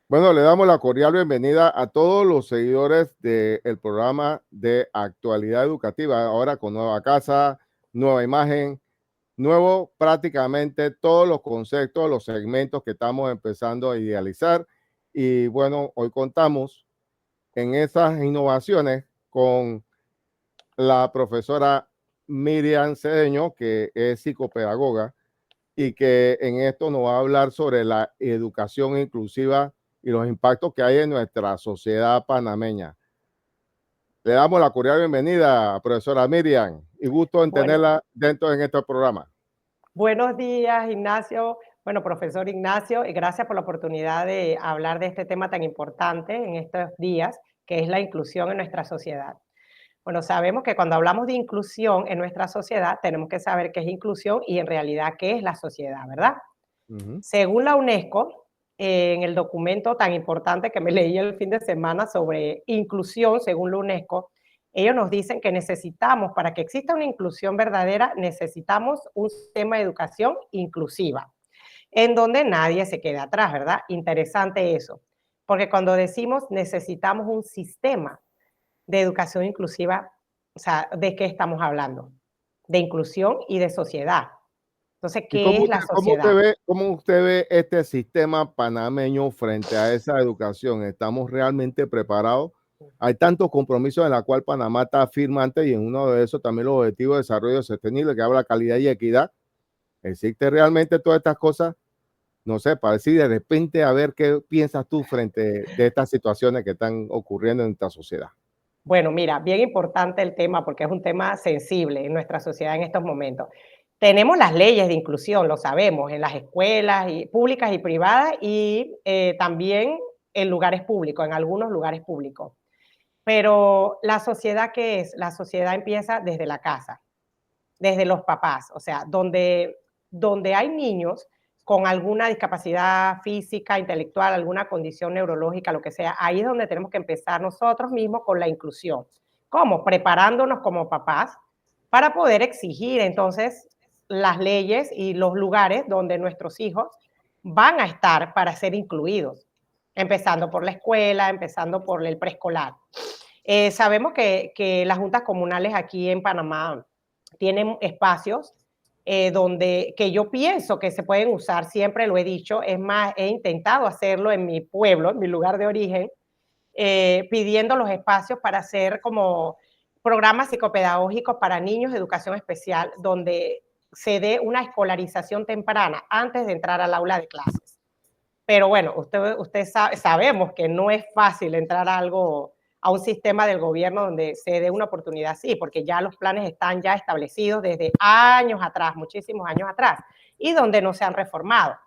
Bueno, le damos la cordial bienvenida a todos los seguidores del programa de actualidad educativa, ahora con nueva casa, nueva imagen, nuevo prácticamente todos los conceptos, los segmentos que estamos empezando a idealizar. Y bueno, hoy contamos en esas innovaciones con la profesora Miriam Cedeño, que es psicopedagoga y que en esto nos va a hablar sobre la educación inclusiva y los impactos que hay en nuestra sociedad panameña. Le damos la cordial bienvenida, profesora Miriam, y gusto en Bueno, tenerla dentro de este programa. buenos días, Ignacio. Bueno, profesor Ignacio, y gracias por la oportunidad de hablar de este tema tan importante en estos días, que es la inclusión en nuestra sociedad. Bueno, sabemos que cuando hablamos de inclusión en nuestra sociedad, tenemos que saber qué es inclusión y en realidad qué es la sociedad, ¿verdad? Ujú. Según la UNESCO, en el documento tan importante que me leí el fin de semana sobre inclusión, según la UNESCO, ellos nos dicen que necesitamos, para que exista una inclusión verdadera, necesitamos un sistema de educación inclusiva, en donde nadie se quede atrás, ¿verdad? Interesante eso, porque cuando decimos necesitamos un sistema de educación inclusiva, o sea, ¿de qué estamos hablando? De inclusión y de sociedad. Entonces, ¿Y ¿qué es la sociedad? cómo usted ve este sistema panameño frente a esa educación? ¿Estamos realmente preparados? Hay tantos compromisos en la cual Panamá está firmante y en uno de esos también los objetivos de desarrollo sostenible que habla de calidad y equidad. ¿Existe realmente todas estas cosas? No sé, para decir de repente a ver qué piensas tú frente de estas situaciones que están ocurriendo en nuestra sociedad. Bueno, mira, bien importante el tema porque es un tema sensible en nuestra sociedad en estos momentos. Tenemos las leyes de inclusión, lo sabemos, en las escuelas públicas y privadas y también en lugares públicos, en algunos lugares públicos. Pero la sociedad, ¿qué es? La sociedad empieza desde la casa, desde los papás, o sea, donde hay niños con alguna discapacidad física, intelectual, alguna condición neurológica, lo que sea, ahí es donde tenemos que empezar nosotros mismos con la inclusión. ¿Cómo? Preparándonos como papás para poder exigir entonces las leyes y los lugares donde nuestros hijos van a estar para ser incluidos, empezando por la escuela, empezando por el preescolar. Sabemos que las juntas comunales aquí en Panamá tienen espacios donde que yo pienso que se pueden usar, siempre lo he dicho, es más, he intentado hacerlo en mi pueblo, en mi lugar de origen, pidiendo los espacios para hacer como programas psicopedagógicos para niños de educación especial, donde se dé una escolarización temprana antes de entrar al aula de clases. Pero bueno, usted sabe, sabemos que no es fácil entrar a algo, a un sistema del gobierno donde se dé una oportunidad así, porque ya los planes están ya establecidos desde años atrás, muchísimos años atrás, y donde no se han reformado.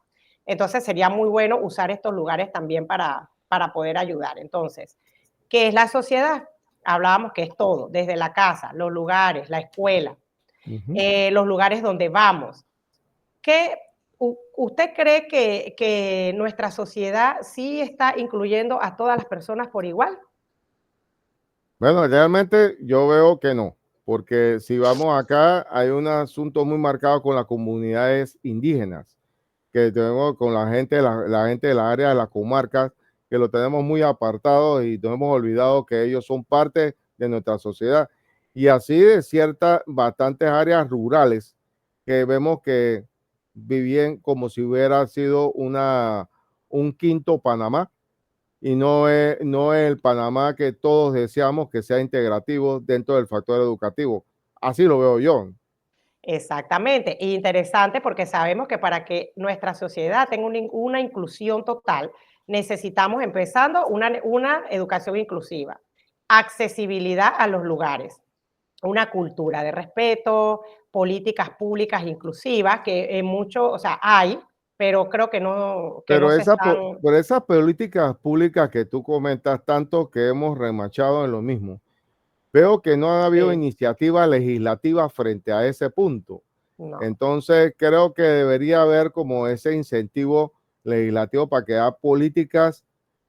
Entonces sería muy bueno usar estos lugares también para poder ayudar. Entonces, ¿qué es la sociedad? Hablábamos que es todo, desde la casa, los lugares, la escuela, Ujú. los lugares donde vamos. ¿Qué usted cree que nuestra sociedad sí está incluyendo a todas las personas por igual? Bueno, realmente yo veo que no, porque si vamos acá, hay un asunto muy marcado con las comunidades indígenas, que tenemos con la gente, la gente de la área de las comarcas, que lo tenemos muy apartado y nos hemos olvidado que ellos son parte de nuestra sociedad. Y así de ciertas, bastantes áreas rurales que vemos que vivían como si hubiera sido un quinto Panamá y no es el Panamá que todos deseamos que sea integrativo dentro del factor educativo. Así lo veo yo. Exactamente, interesante porque sabemos que para que nuestra sociedad tenga una inclusión total, necesitamos empezando una educación inclusiva, accesibilidad a los lugares, una cultura de respeto, políticas públicas inclusivas, que en mucho, o sea, hay, pero creo que no Pero se están. por esas políticas públicas que tú comentas, tanto que hemos remachado en lo mismo, veo que no ha habido Sí, iniciativa legislativa frente a ese punto. no. Entonces, creo que debería haber como ese incentivo legislativo para que haya políticas,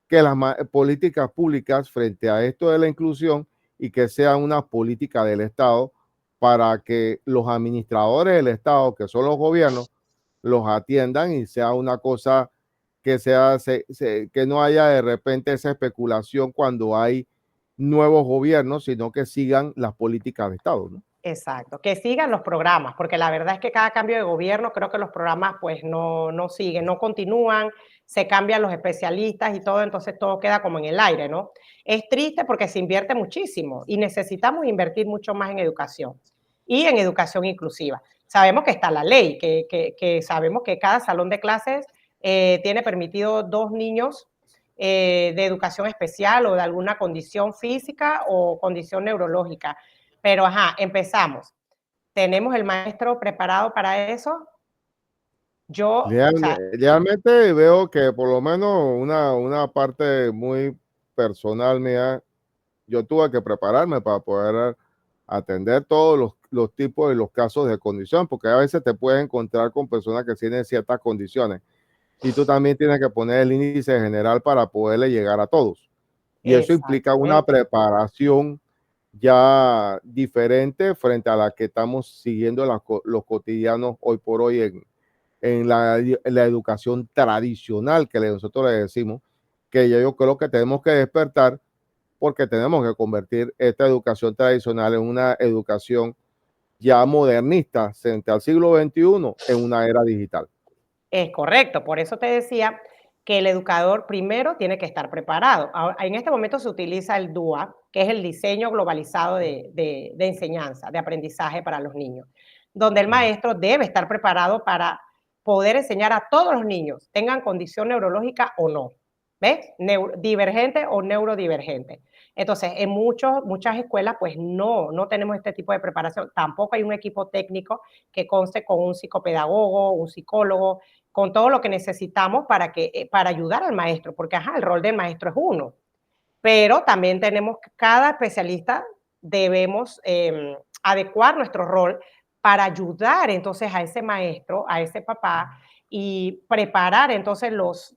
que las políticas públicas frente a esto de la inclusión y que sea una política del Estado para que los administradores del Estado, que son los gobiernos, los atiendan y sea una cosa que no haya de repente esa especulación cuando hay nuevos gobiernos, sino que sigan las políticas de Estado, ¿no? Exacto, que sigan los programas, porque la verdad es que cada cambio de gobierno creo que los programas pues no siguen, no continúan, se cambian los especialistas y todo, entonces todo queda como en el aire, ¿no? Es triste porque se invierte muchísimo y necesitamos invertir mucho más en educación y en educación inclusiva. Sabemos que está la ley, que sabemos que cada salón de clases tiene permitido 2 niños de educación especial o de alguna condición física o condición neurológica. Pero, ajá, empezamos. ¿Tenemos el maestro preparado para eso? Yo, o sea, Realmente veo que por lo menos una parte muy personal mía, yo tuve que prepararme para poder atender todos los tipos de los casos de condición, porque a veces te puedes encontrar con personas que tienen ciertas condiciones y tú también tienes que poner el índice general para poderle llegar a todos. Y eso implica una exactamente, preparación ya diferente frente a la que estamos siguiendo los cotidianos hoy por hoy en la educación tradicional que nosotros le decimos, que yo creo que tenemos que despertar porque tenemos que convertir esta educación tradicional en una educación ya modernista frente al siglo XXI en una era digital. es correcto. Por eso te decía que el educador primero tiene que estar preparado. En este momento se utiliza el DUA, que es el diseño globalizado de enseñanza, de aprendizaje para los niños, donde el maestro debe estar preparado para poder enseñar a todos los niños, tengan condición neurológica o no. ¿Ves? Divergente o neurodivergente. Entonces, en muchas escuelas, pues no tenemos este tipo de preparación. Tampoco hay un equipo técnico que conste con un psicopedagogo, un psicólogo, con todo lo que necesitamos para ayudar al maestro, porque ajá, el rol del maestro es uno. Pero también tenemos, cada especialista debemos adecuar nuestro rol para ayudar entonces a ese maestro, a ese papá y preparar entonces los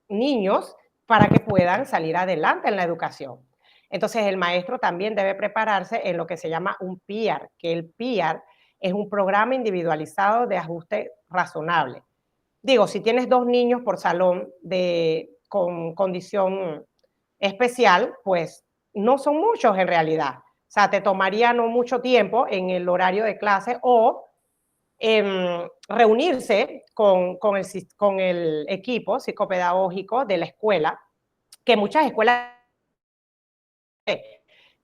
niños para que puedan salir adelante en la educación. Entonces, el maestro también debe prepararse en lo que se llama un PIAR, que el PIAR es un programa individualizado de ajuste razonable. Digo, si tienes 2 niños por salón con condición especial, pues no son muchos en realidad. O sea, te tomaría no mucho tiempo en el horario de clase o reunirse con el equipo psicopedagógico de la escuela, que muchas escuelas,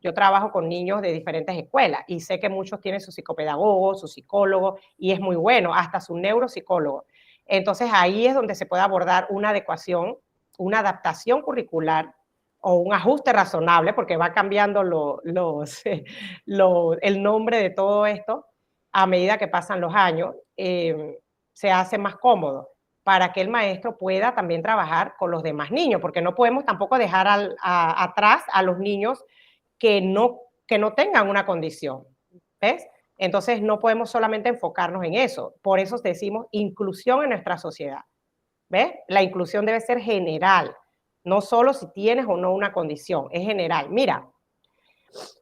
yo trabajo con niños de diferentes escuelas y sé que muchos tienen su psicopedagogo, su psicólogo, y es muy bueno, hasta su neuropsicólogo. Entonces ahí es donde se puede abordar una adecuación, una adaptación curricular o un ajuste razonable, porque va cambiando el nombre de todo esto a medida que pasan los años, se hace más cómodo para que el maestro pueda también trabajar con los demás niños, porque no podemos tampoco dejar atrás a los niños que no tengan una condición, ¿ves? Entonces no podemos solamente enfocarnos en eso. Por eso decimos inclusión en nuestra sociedad, ¿ves? La inclusión debe ser general, no solo si tienes o no una condición, es general. Mira,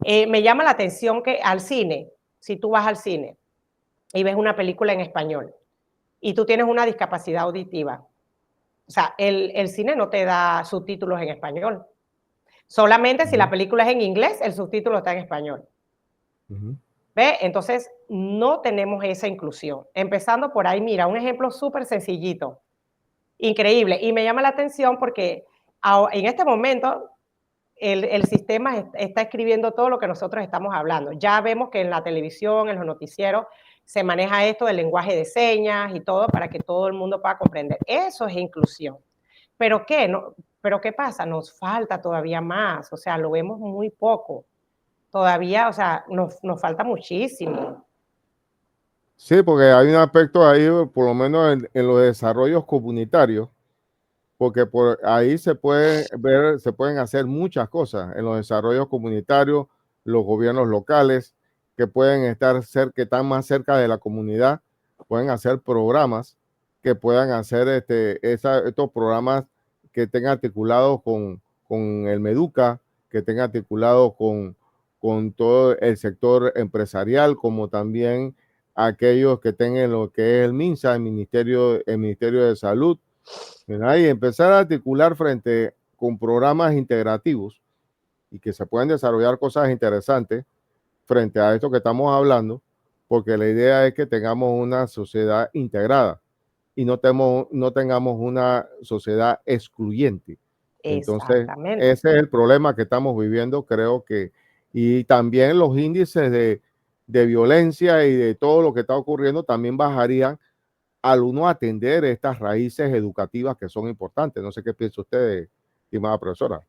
me llama la atención que al cine, si tú vas al cine y ves una película en español y tú tienes una discapacidad auditiva, o sea, el cine no te da subtítulos en español. Solamente si la película es en inglés, el subtítulo está en español. ¿Ve? Entonces, no tenemos esa inclusión. Empezando por ahí, mira, un ejemplo súper sencillito, increíble. Y me llama la atención porque en este momento el sistema está escribiendo todo lo que nosotros estamos hablando. Ya vemos que en la televisión, en los noticieros, se maneja esto del lenguaje de señas y todo para que todo el mundo pueda comprender. Eso es inclusión. ¿Pero qué? No, ¿pero qué pasa? Nos falta todavía más, o sea, lo vemos muy poco. Todavía, o sea, nos falta muchísimo. Sí, porque hay un aspecto ahí, por lo menos en los desarrollos comunitarios, porque por ahí se puede ver, se pueden hacer muchas cosas en los desarrollos comunitarios, los gobiernos locales que pueden estar cerca, que están más cerca de la comunidad, pueden hacer programas que puedan hacer estos programas que estén articulados con el Meduca, que estén articulados con todo el sector empresarial, como también aquellos que tengan lo que es el MINSA, el Ministerio de Salud, ¿verdad? Y empezar a articular frente con programas integrativos y que se pueden desarrollar cosas interesantes frente a esto que estamos hablando, porque la idea es que tengamos una sociedad integrada y no tengamos una sociedad excluyente. Entonces, Exactamente. ese es el problema que estamos viviendo, creo que, y también los índices de violencia y de todo lo que está ocurriendo también bajarían al uno atender estas raíces educativas que son importantes. No sé qué piensa usted, estimada profesora.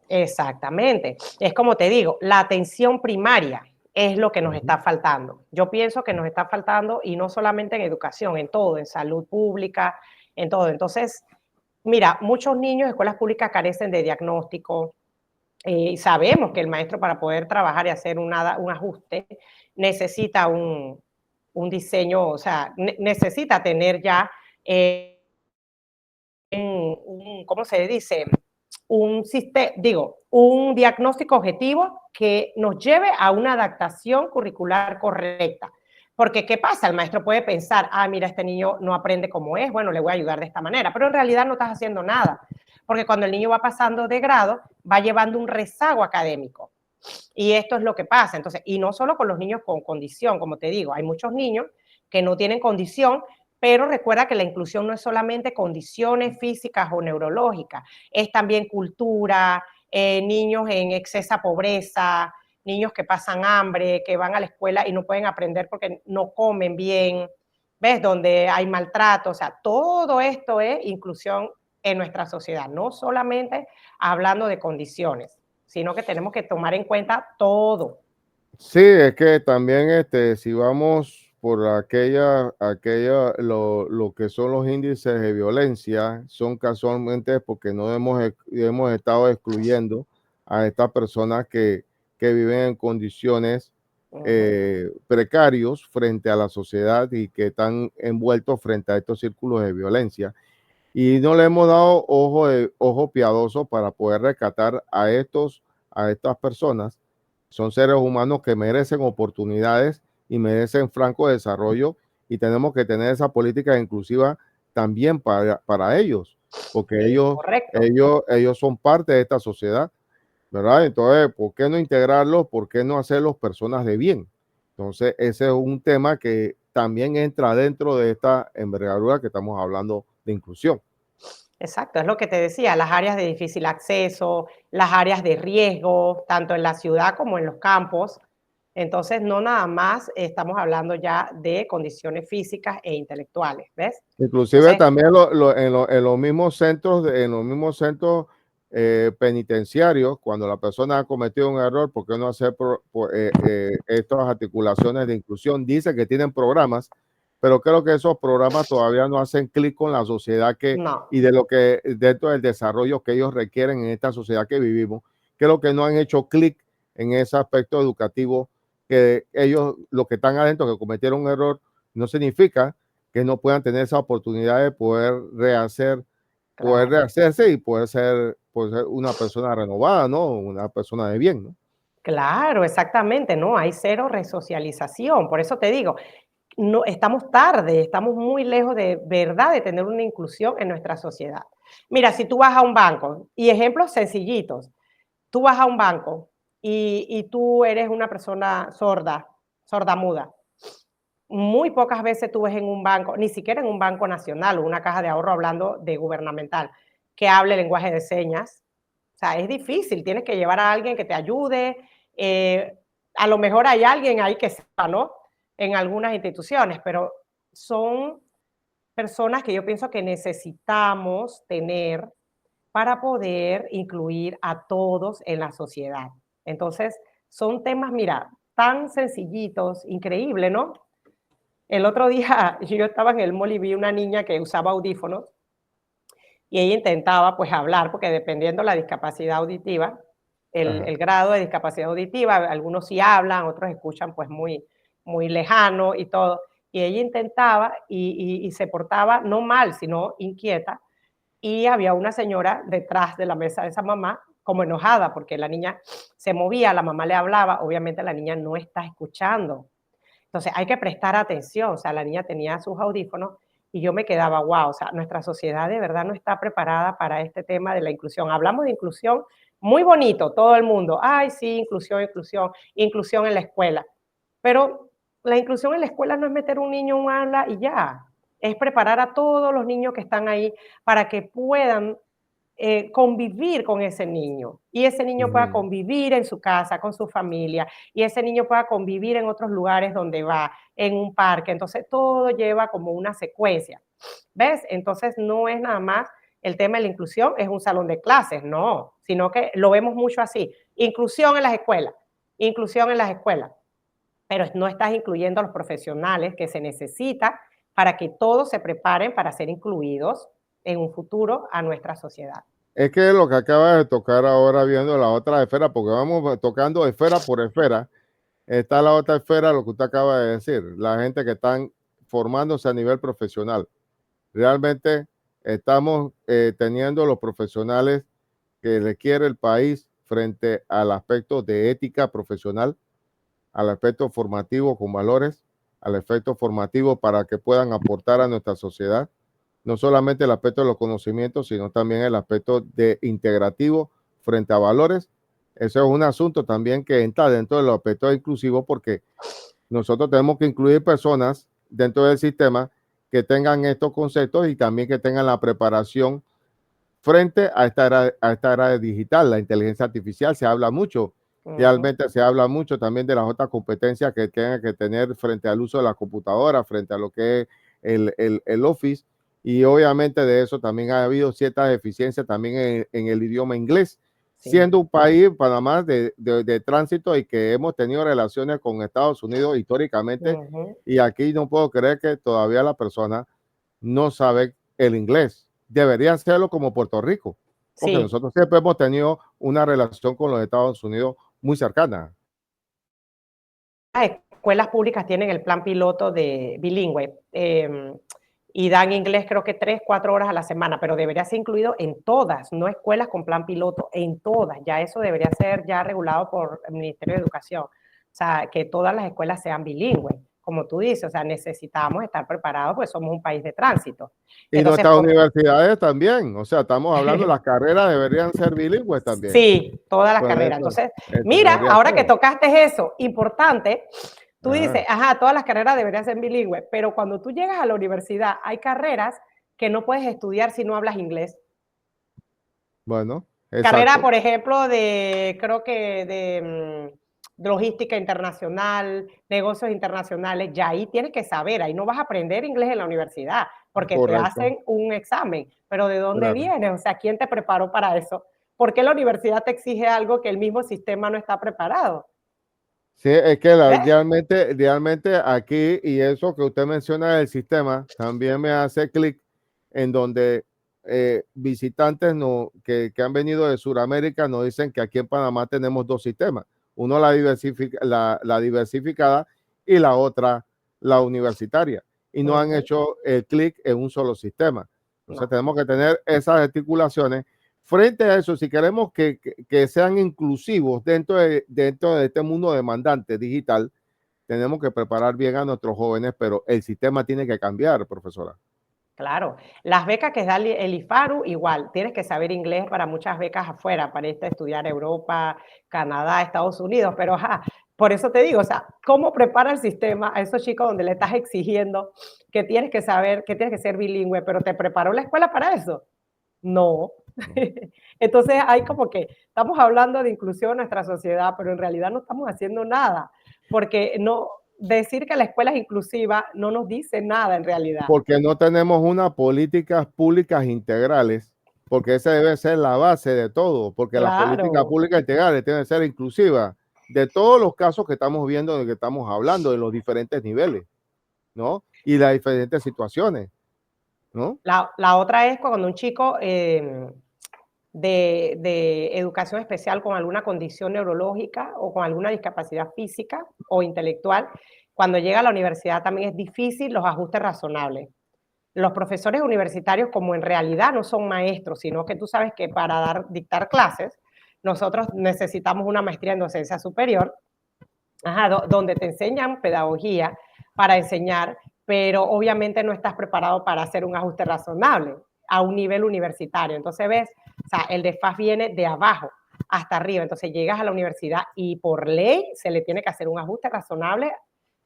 Exactamente. Es como te digo, la atención primaria es lo que nos Ujú. está faltando. Yo pienso que nos está faltando y no solamente en educación, en todo, en salud pública, en todo. Entonces, mira, muchos niños de escuelas públicas carecen de diagnóstico, y sabemos que el maestro para poder trabajar y hacer un ajuste necesita un diseño, o sea, necesita tener ya ¿cómo se dice? Un diagnóstico objetivo que nos lleve a una adaptación curricular correcta. Porque, ¿qué pasa? El maestro puede pensar, ah, mira, este niño no aprende como es, bueno, le voy a ayudar de esta manera, pero en realidad no estás haciendo nada, porque cuando el niño va pasando de grado, va llevando un rezago académico. Y esto es lo que pasa. Entonces, y no solo con los niños con condición, como te digo, hay muchos niños que no tienen condición, pero recuerda que la inclusión no es solamente condiciones físicas o neurológicas, es también cultura, niños en excesa pobreza, niños que pasan hambre, que van a la escuela y no pueden aprender porque no comen bien, ¿ves? Donde hay maltrato, o sea, todo esto es inclusión en nuestra sociedad, no solamente hablando de condiciones, sino que tenemos que tomar en cuenta todo. Sí, es que también si vamos por lo que son los índices de violencia, son casualmente porque no hemos estado excluyendo a estas personas que viven en condiciones Ujú. precarios frente a la sociedad y que están envueltos frente a estos círculos de violencia. Y no le hemos dado ojo piadoso para poder rescatar a estas personas. Son seres humanos que merecen oportunidades y merecen franco desarrollo y tenemos que tener esa política inclusiva también para ellos, porque Es correcto. ellos son parte de esta sociedad, ¿verdad? Entonces, ¿por qué no integrarlos? ¿Por qué no hacerlos personas de bien? Entonces, ese es un tema que también entra dentro de esta envergadura que estamos hablando de inclusión. Exacto, es lo que te decía, las áreas de difícil acceso, las áreas de riesgo, tanto en la ciudad como en los campos. Entonces, no nada más estamos hablando ya de condiciones físicas e intelectuales, ¿ves? Inclusive Entonces, también en los mismos en los mismos centros penitenciarios, cuando la persona ha cometido un error, ¿por qué no hacer estas articulaciones de inclusión? Dice que tienen programas, pero creo que esos programas todavía no hacen clic con la sociedad no, y de lo que dentro del desarrollo que ellos requieren en esta sociedad que vivimos, creo que no han hecho clic en ese aspecto educativo, que ellos, los que están adentro, que cometieron un error, no significa que no puedan tener esa oportunidad de poder claro. rehacerse y poder ser una persona renovada, ¿no? Una persona de bien, ¿no? Claro, exactamente, no, hay cero resocialización. Por eso te digo, no, estamos tarde, estamos muy lejos de verdad de tener una inclusión en nuestra sociedad. Mira, si tú vas a un banco, y ejemplos sencillitos, tú vas a un banco y tú eres una persona sorda, sordamuda. Muy pocas veces tú ves en un banco, ni siquiera en un banco nacional o una caja de ahorro hablando de gubernamental, que hable lenguaje de señas. O sea, es difícil, tienes que llevar a alguien que te ayude. A lo mejor hay alguien ahí que sepa, ¿no? En algunas instituciones, pero son personas que yo pienso que necesitamos tener para poder incluir a todos en la sociedad. Entonces, son temas, mira, tan sencillitos, increíble, ¿no? El otro día yo estaba en el mall y vi una niña que usaba audífonos y ella intentaba pues hablar, porque dependiendo la discapacidad auditiva, Ajá. el grado de discapacidad auditiva, algunos sí hablan, otros escuchan pues muy, muy lejano y todo. Y ella intentaba y se portaba no mal, sino inquieta. Y había una señora detrás de la mesa de esa mamá como enojada porque la niña se movía, la mamá le hablaba, obviamente la niña no está escuchando. Entonces hay que prestar atención, o sea, la niña tenía sus audífonos y yo me quedaba, wow, o sea, nuestra sociedad de verdad no está preparada para este tema de la inclusión. Hablamos de inclusión muy bonito, todo el mundo, ay, sí, inclusión, inclusión, inclusión en la escuela, pero la inclusión en la escuela no es meter un niño en un aula y ya, es preparar a todos los niños que están ahí para que puedan convivir con ese niño y ese niño pueda Ujú. convivir en su casa, con su familia y ese niño pueda convivir en otros lugares donde va, en un parque. Entonces, todo lleva como una secuencia. ¿Ves? Entonces, no es nada más el tema de la inclusión, es un salón de clases, no, sino que lo vemos mucho así. Inclusión en las escuelas, inclusión en las escuelas, pero no estás incluyendo a los profesionales que se necesita para que todos se preparen para ser incluidos en un futuro a nuestra sociedad. Es que lo que acabas de tocar ahora viendo la otra esfera, porque vamos tocando esfera por esfera, está la otra esfera, lo que usted acaba de decir, la gente que están formándose a nivel profesional. Realmente estamos teniendo los profesionales que requiere el país frente al aspecto de ética profesional, al aspecto formativo con valores, al aspecto formativo para que puedan aportar a nuestra sociedad, no solamente el aspecto de los conocimientos, sino también el aspecto de integrativo frente a valores. Eso es un asunto también que entra dentro de los aspectos inclusivos porque nosotros tenemos que incluir personas dentro del sistema que tengan estos conceptos y también que tengan la preparación frente a esta era digital, la inteligencia artificial. Se habla mucho, Uh -huh. realmente se habla mucho también de las otras competencias que tengan que tener frente al uso de la computadora, frente a lo que es el Office, y obviamente de eso también ha habido ciertas deficiencias también en el idioma inglés, Sí. siendo un país, Panamá, de tránsito y que hemos tenido relaciones con Estados Unidos históricamente, Uh -huh. y aquí no puedo creer que todavía la persona no sabe el inglés. Debería hacerlo como Puerto Rico, porque Sí, nosotros siempre hemos tenido una relación con los Estados Unidos muy cercana. las escuelas públicas tienen el plan piloto de bilingüe y dan inglés creo que 3, 4 horas a la semana, pero debería ser incluido en todas, no escuelas con plan piloto, en todas. Ya eso debería ser ya regulado por el Ministerio de Educación. O sea, que todas las escuelas sean bilingües, como tú dices, o sea, necesitamos estar preparados, pues somos un país de tránsito. Y Entonces, nuestras universidades también, o sea, estamos hablando, las carreras deberían ser bilingües también. sí, todas las Pues carreras. Entonces, eso mira, debería ahora que ser. tocaste eso, importante, tú dices, Ajá. ajá, todas las carreras deberían ser bilingües, pero cuando tú llegas a la universidad, hay carreras que no puedes estudiar si no hablas inglés. Bueno, Carrera, exacto, por ejemplo, de, creo que de logística internacional, negocios internacionales, ya ahí tienes que saber, ahí no vas a aprender inglés en la universidad, porque te correcto, hacen un examen, pero ¿de dónde claro. vienes? O sea, ¿quién te preparó para eso? ¿Por qué la universidad te exige algo que el mismo sistema no está preparado? Sí, es que ¿Ves? realmente aquí, y eso que usted menciona del sistema, también me hace clic en donde visitantes que han venido de Sudamérica nos dicen que aquí en Panamá tenemos dos sistemas, uno la diversificada y la otra la universitaria, y no han Ujú. hecho el clic en un solo sistema. Entonces No, tenemos que tener esas articulaciones. Frente a eso, si queremos que sean inclusivos dentro de este mundo demandante digital, tenemos que preparar bien a nuestros jóvenes, pero el sistema tiene que cambiar, profesora. claro. Las becas que da el IFARU, igual, tienes que saber inglés para muchas becas afuera, para irte a estudiar a Europa, Canadá, Estados Unidos, pero ajá, por eso te digo, o sea, ¿cómo prepara el sistema a esos chicos donde le estás exigiendo que tienes que saber, que tienes que ser bilingüe, pero te preparó la escuela para eso? No. ¿No? Entonces hay ¿No? como que estamos hablando de inclusión en nuestra sociedad, pero en realidad no estamos haciendo nada, porque no decir que la escuela es inclusiva no nos dice nada en realidad. Porque no tenemos unas políticas públicas integrales, porque esa debe ser la base de todo, porque las políticas Claro, públicas integrales deben ser inclusivas de todos los casos que estamos viendo, de que estamos hablando, de los diferentes niveles, ¿no? Y las diferentes situaciones, ¿no? la otra es cuando un chico de educación especial con alguna condición neurológica o con alguna discapacidad física o intelectual, cuando llega a la universidad también es difícil los ajustes razonables. Los profesores universitarios, como en realidad no son maestros, sino que tú sabes que para dictar clases, nosotros necesitamos una maestría en docencia superior, ajá, donde te enseñan pedagogía para enseñar, pero obviamente no estás preparado para hacer un ajuste razonable a un nivel universitario. Entonces, ves, o sea, el desfaz viene de abajo hasta arriba. Entonces, llegas a la universidad y por ley se le tiene que hacer un ajuste razonable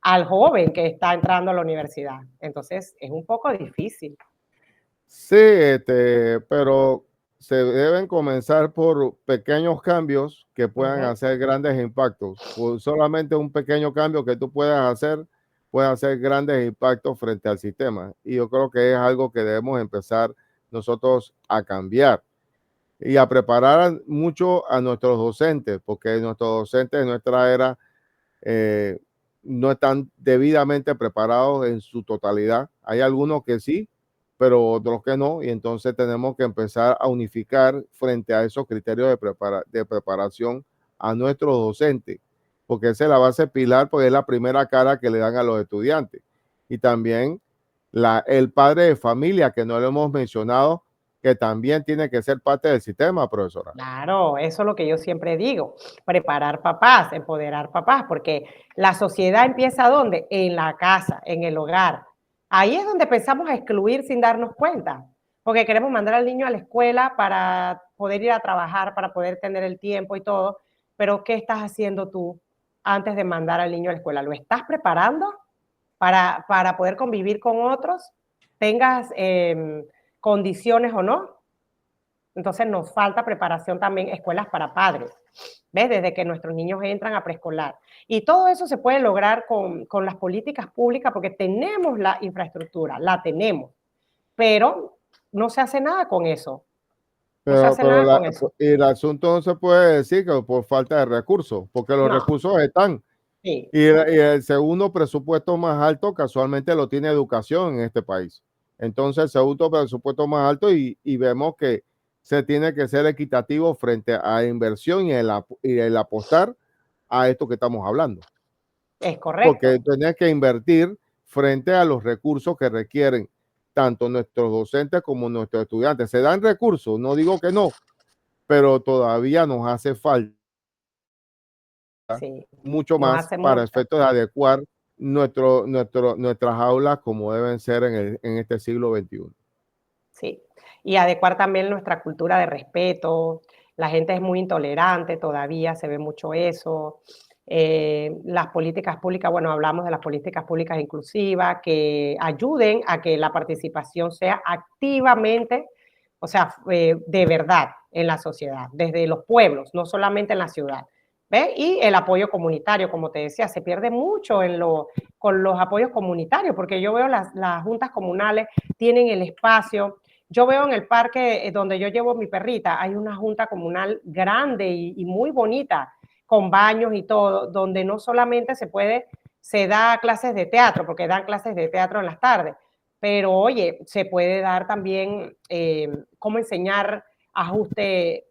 al joven que está entrando a la universidad. Entonces, es un poco difícil. Sí, pero se deben comenzar por pequeños cambios que puedan Ujú. hacer grandes impactos. Por solamente un pequeño cambio que tú puedas hacer puede hacer grandes impactos frente al sistema. Y yo creo que es algo que debemos empezar nosotros a cambiar y a preparar mucho a nuestros docentes, porque nuestros docentes de nuestra era eh, no están debidamente preparados en su totalidad. Hay algunos que sí, pero otros que no, y entonces tenemos que empezar a unificar frente a esos criterios de preparación a nuestros docentes, porque esa es la base pilar, porque es la primera cara que le dan a los estudiantes. Y también el padre de familia, que no lo hemos mencionado, que también tiene que ser parte del sistema, profesora. Claro, eso es lo que yo siempre digo, preparar papás, empoderar papás, porque la sociedad empieza ¿dónde? En la casa, en el hogar. Ahí es donde empezamos a excluir sin darnos cuenta, porque queremos mandar al niño a la escuela para poder ir a trabajar, para poder tener el tiempo y todo, pero ¿qué estás haciendo tú antes de mandar al niño a la escuela? ¿Lo estás preparando para poder convivir con otros? ¿Tengas condiciones o no? Entonces nos falta preparación también, escuelas para padres, ¿ves? Desde que nuestros niños entran a preescolar. Y todo eso se puede lograr con las políticas públicas porque tenemos la infraestructura, la tenemos, pero no se hace nada con eso. No se Pero, hace nada con eso. el asunto no se puede decir que por falta de recursos, porque los No, recursos están. sí, Y el segundo presupuesto más alto casualmente lo tiene educación en este país. Entonces, el segundo presupuesto más alto y vemos que se tiene que ser equitativo frente a inversión y el apostar a esto que estamos hablando. es Porque correcto. tenés que invertir frente a los recursos que requieren tanto nuestros docentes como nuestros estudiantes. Se dan recursos, no digo que no, pero todavía nos hace falta Sí, mucho nos más hace para mucha. efectos de adecuar nuestras aulas como deben ser en este siglo XXI. Sí, y adecuar también nuestra cultura de respeto. La gente es muy intolerante todavía, se ve mucho eso. Las políticas públicas, bueno, hablamos de las políticas públicas inclusivas que ayuden a que la participación sea activamente, o sea, de verdad en la sociedad, desde los pueblos, no solamente en la ciudad. ¿Ves? Y el apoyo comunitario, como te decía, se pierde mucho con los apoyos comunitarios, porque yo veo las juntas comunales tienen el espacio, yo veo en el parque donde yo llevo mi perrita, hay una junta comunal grande y muy bonita, con baños y todo, donde no solamente se da clases de teatro, porque dan clases de teatro en las tardes, pero oye, se puede dar también cómo enseñar ajuste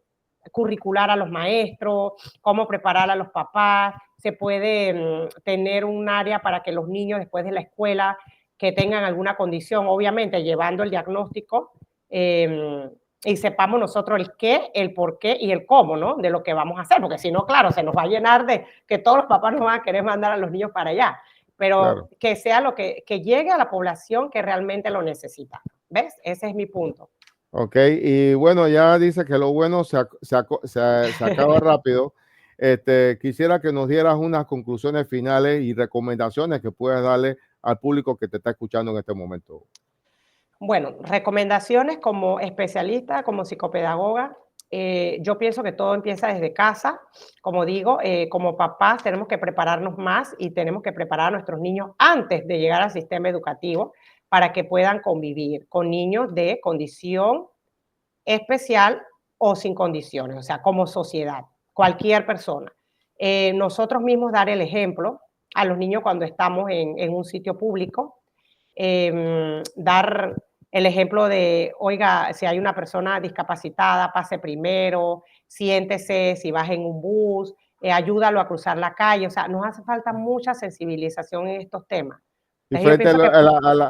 curricular a los maestros, cómo preparar a los papás, se puede tener un área para que los niños después de la escuela que tengan alguna condición, obviamente llevando el diagnóstico y sepamos nosotros el qué, el por qué y el cómo, ¿no? De lo que vamos a hacer, porque si no, claro, se nos va a llenar de que todos los papás nos van a querer mandar a los niños para allá, pero Claro. que sea lo que llegue a la población que realmente lo necesita. ¿Ves? Ese es mi punto. Ok, y bueno, ya dice que lo bueno se acaba rápido. Quisiera que nos dieras unas conclusiones finales y recomendaciones que puedas darle al público que te está escuchando en este momento. Bueno, recomendaciones como especialista, como psicopedagoga, yo pienso que todo empieza desde casa. Como digo, como papás tenemos que prepararnos más y tenemos que preparar a nuestros niños antes de llegar al sistema educativo para que puedan convivir con niños de condición especial o sin condiciones, o sea, como sociedad, cualquier persona. Nosotros mismos dar el ejemplo a los niños cuando estamos en un sitio público, dar el ejemplo de, oiga, si hay una persona discapacitada, pase primero, siéntese, si vas en un bus, ayúdalo a cruzar la calle, o sea, nos hace falta mucha sensibilización en estos temas. Y Entonces yo frente pienso que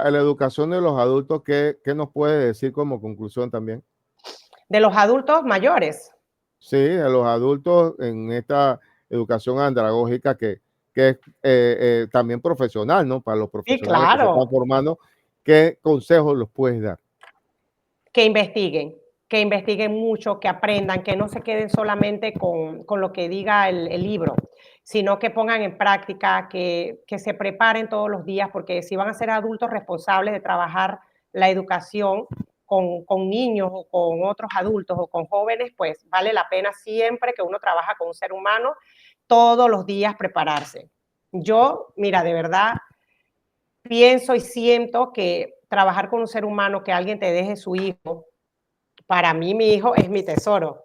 a la educación de los adultos, ¿qué nos puede decir como conclusión también? de los adultos mayores, Sí, a los adultos en esta educación andragógica que que es también profesional, ¿no? Para los Sí, profesionales que se están claro. formando, ¿qué consejos los puedes dar? Que investiguen mucho, que aprendan, que no se queden solamente con lo que diga el libro, sino que pongan en práctica, que se preparen todos los días, porque si van a ser adultos responsables de trabajar la educación con niños o con otros adultos o con jóvenes, pues vale la pena siempre que uno trabaja con un ser humano, todos los días prepararse. Yo, mira, de verdad, pienso y siento que trabajar con un ser humano, que alguien te deje su hijo, para mí mi hijo es mi tesoro.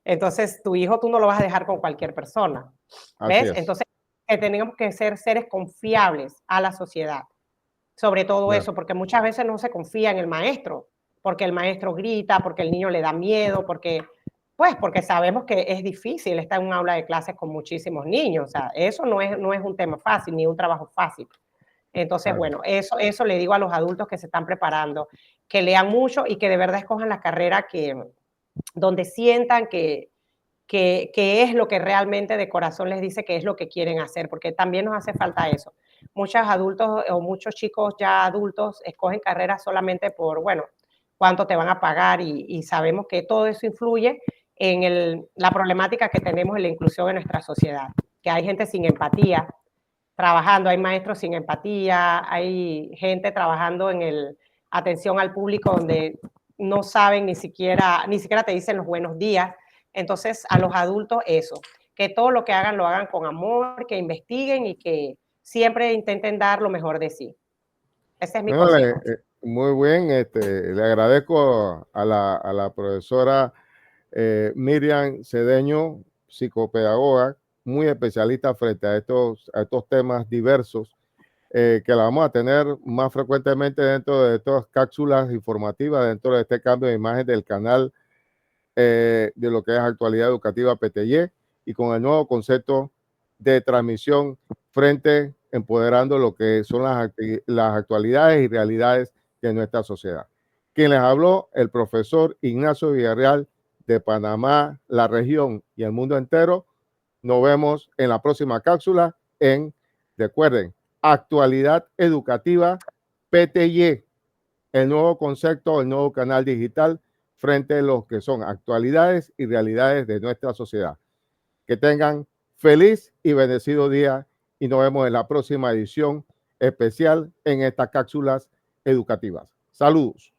Entonces, tu hijo tú no lo vas a dejar con cualquier persona, Así ¿ves? es. Entonces, que tenemos que ser seres confiables a la sociedad, sobre todo Claro, eso, porque muchas veces no se confía en el maestro, porque el maestro grita, porque el niño le da miedo, porque, pues, porque sabemos que es difícil estar en un aula de clases con muchísimos niños, o sea, eso no es un tema fácil, ni un trabajo fácil. Entonces, claro. bueno, eso le digo a los adultos que se están preparando, que lean mucho y que de verdad escojan la carrera donde sientan que es lo que realmente de corazón les dice que es lo que quieren hacer, porque también nos hace falta eso. Muchos adultos o muchos chicos ya adultos escogen carreras solamente por, bueno, cuánto te van a pagar y sabemos que todo eso influye en la problemática que tenemos en la inclusión en nuestra sociedad, que hay gente sin empatía trabajando, hay maestros sin empatía, hay gente trabajando en atención al público donde no saben ni siquiera te dicen los buenos días. Entonces, a los adultos eso, que todo lo que hagan lo hagan con amor, que investiguen y que siempre intenten dar lo mejor de sí. Ese es mi No, consejo. muy bien, le agradezco a la profesora Miriam Cedeño, psicopedagoga, muy especialista frente a estos temas diversos, que la vamos a tener más frecuentemente dentro de estas cápsulas informativas, dentro de este cambio de imagen del canal de lo que es actualidad educativa PTY y con el nuevo concepto de transmisión frente empoderando lo que son las actualidades y realidades de nuestra sociedad. Quien les habló, el profesor Ignacio Villarreal de Panamá, la región y el mundo entero. Nos vemos en la próxima cápsula recuerden, actualidad educativa PTY, el nuevo concepto, el nuevo canal digital frente a los que son actualidades y realidades de nuestra sociedad. Que tengan feliz y bendecido día y nos vemos en la próxima edición especial en estas cápsulas educativas. Saludos.